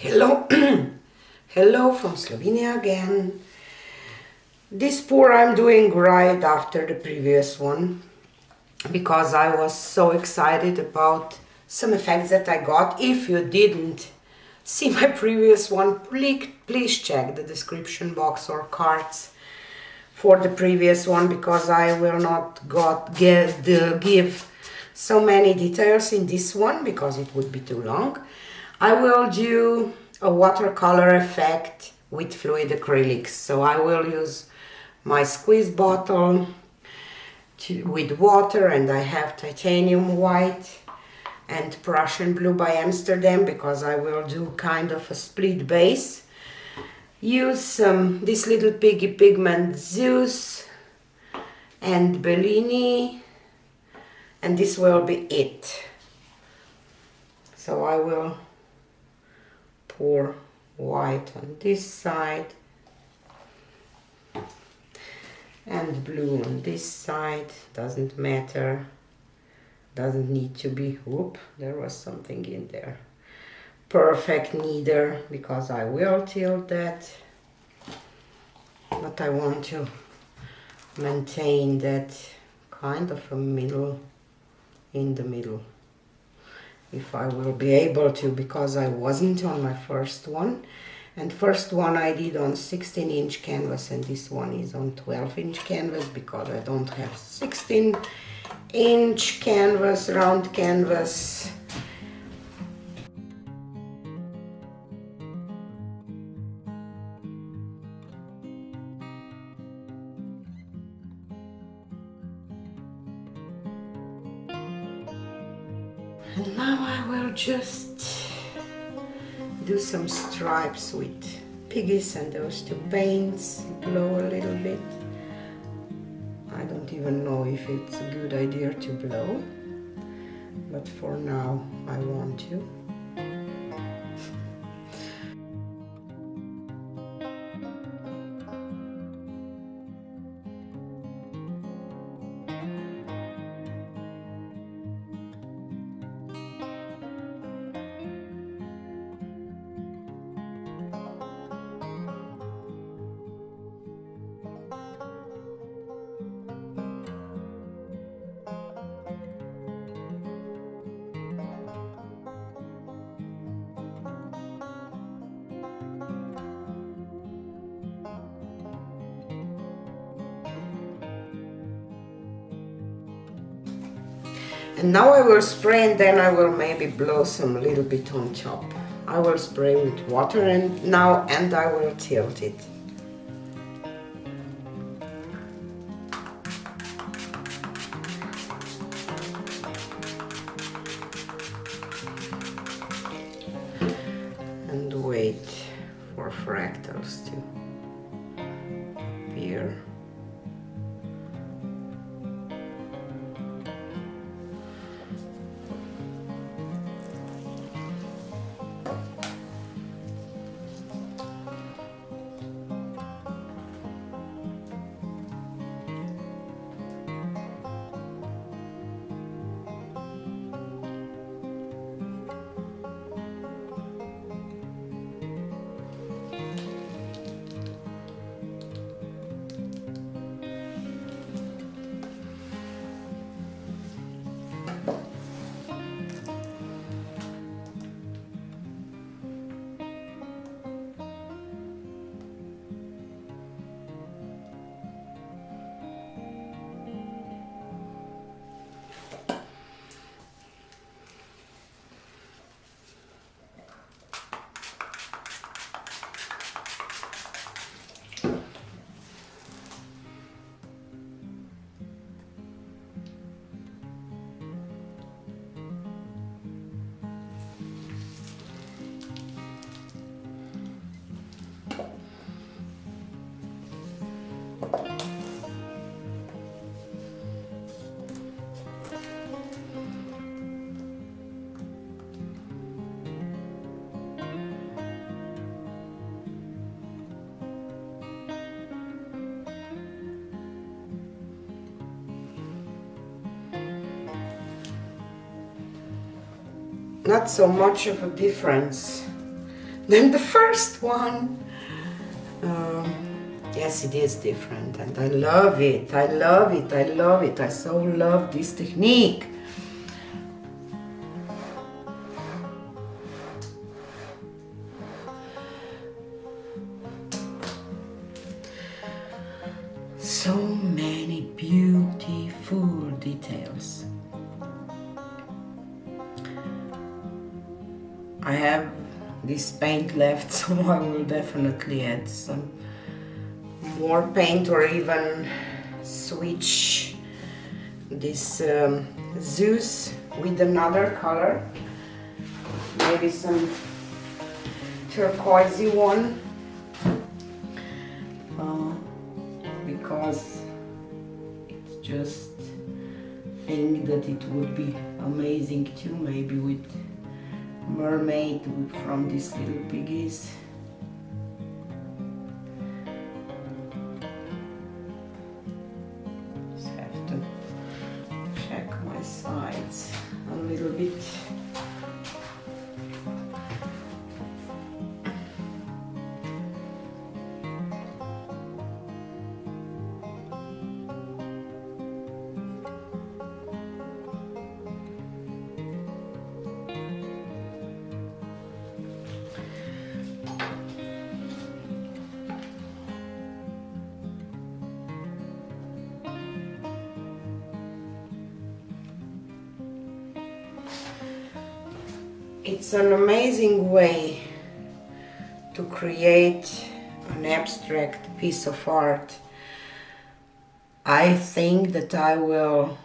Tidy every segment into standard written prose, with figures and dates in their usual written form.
Hello, hello from Slovenia again. This pour I'm doing right after the previous one because I was so excited about some effects that I got. If you didn't see my previous one, please check the description box or cards for the previous one because I will not give so many details in this one because it would be too long. I will do a watercolor effect with fluid acrylics. So I will use my squeeze bottle with water, and I have titanium white and Prussian blue by Amsterdam because I will do kind of a split base. Use this little piggy pigment Zeus and Bellini, and this will be it. So I will pour white on this side and blue on this side. Doesn't matter, doesn't need to be, whoop, there was something in there, perfect neither, because I will tilt that, but I want to maintain that kind of a middle, in the middle, if I will be able to, because I wasn't on my first one. And first one I did on 16-inch canvas, and this one is on 12-inch canvas because I don't have 16-inch canvas, round canvas. And now I will just do some stripes with piggies and those two paints, blow a little bit. I don't even know if it's a good idea to blow, but for now I want to. And now I will spray, and then I will maybe blow some little bit on top. I will spray with water and I will tilt it. And wait for fractals to appear. Not so much of a difference than the first one. Yes, it is different, and I love it. I love it. I love it. I so love this technique. So many beautiful details. I have this paint left, so I will definitely add some more paint, or even switch this Zeus with another color, maybe some turquoisey one, because it's just think that it would be amazing too, maybe with mermaid from these little piggies. Just have to check my sides a little bit. It's an amazing way to create an abstract piece of art. I think that I will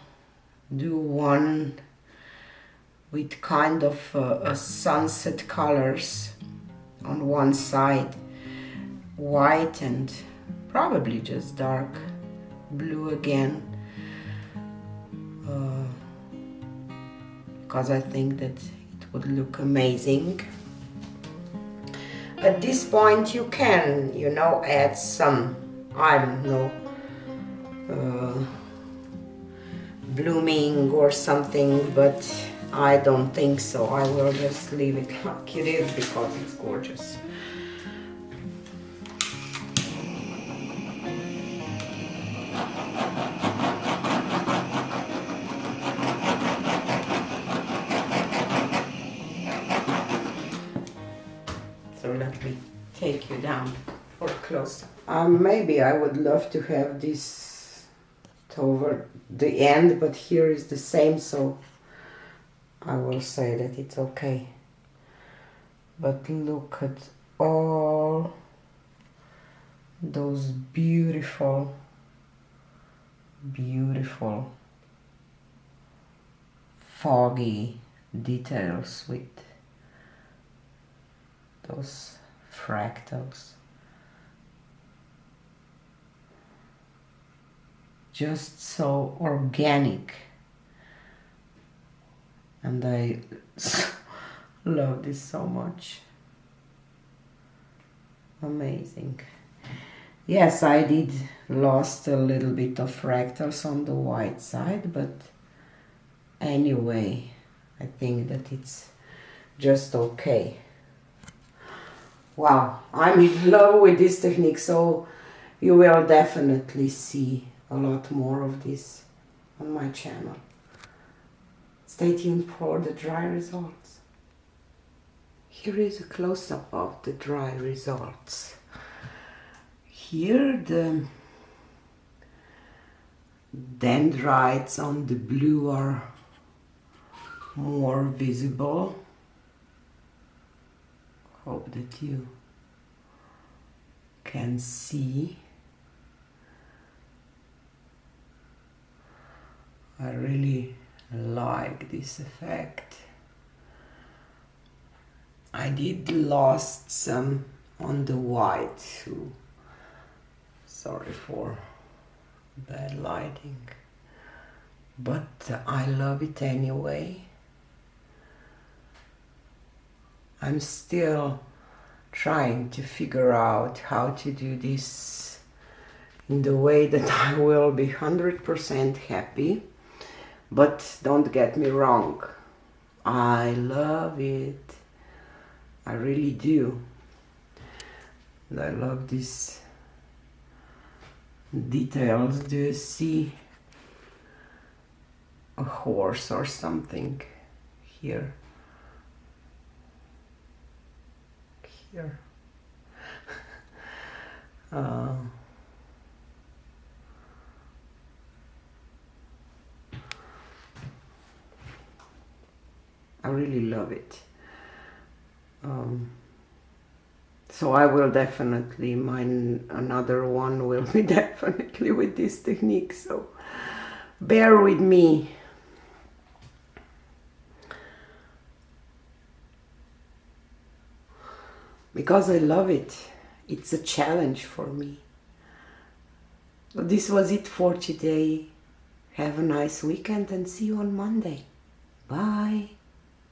do one with kind of a sunset colors on one side, white and probably just dark blue again, because I think that would look amazing. At this point you can, you know, add some, I don't know, blooming or something, but I don't think so. I will just leave it like it is because it's gorgeous. So let me take you down for a close-up. Maybe I would love to have this toward the end, but here is the same, so I will say that it's okay. But look at all those beautiful, beautiful foggy details with those fractals. Just so organic, and I love this so much. Amazing. Yes, I did lost a little bit of fractals on the white side, but anyway, I think that it's just okay. Wow, I'm in love with this technique, so you will definitely see a lot more of this on my channel. Stay tuned for the dry results. Here is a close-up of the dry results. Here the dendrites on the blue are more visible. Hope that you can see. I really like this effect. I did lost some on the white too. Sorry for bad lighting, but I love it anyway. I'm still trying to figure out how to do this in the way that I will be 100% happy. But don't get me wrong, I love it. I really do. And I love these details. Do you see a horse or something here? Here. I really love it. So I will definitely, another one will be definitely with this technique, so bear with me. Because I love it. It's a challenge for me. But this was it for today. Have a nice weekend and see you on Monday. Bye.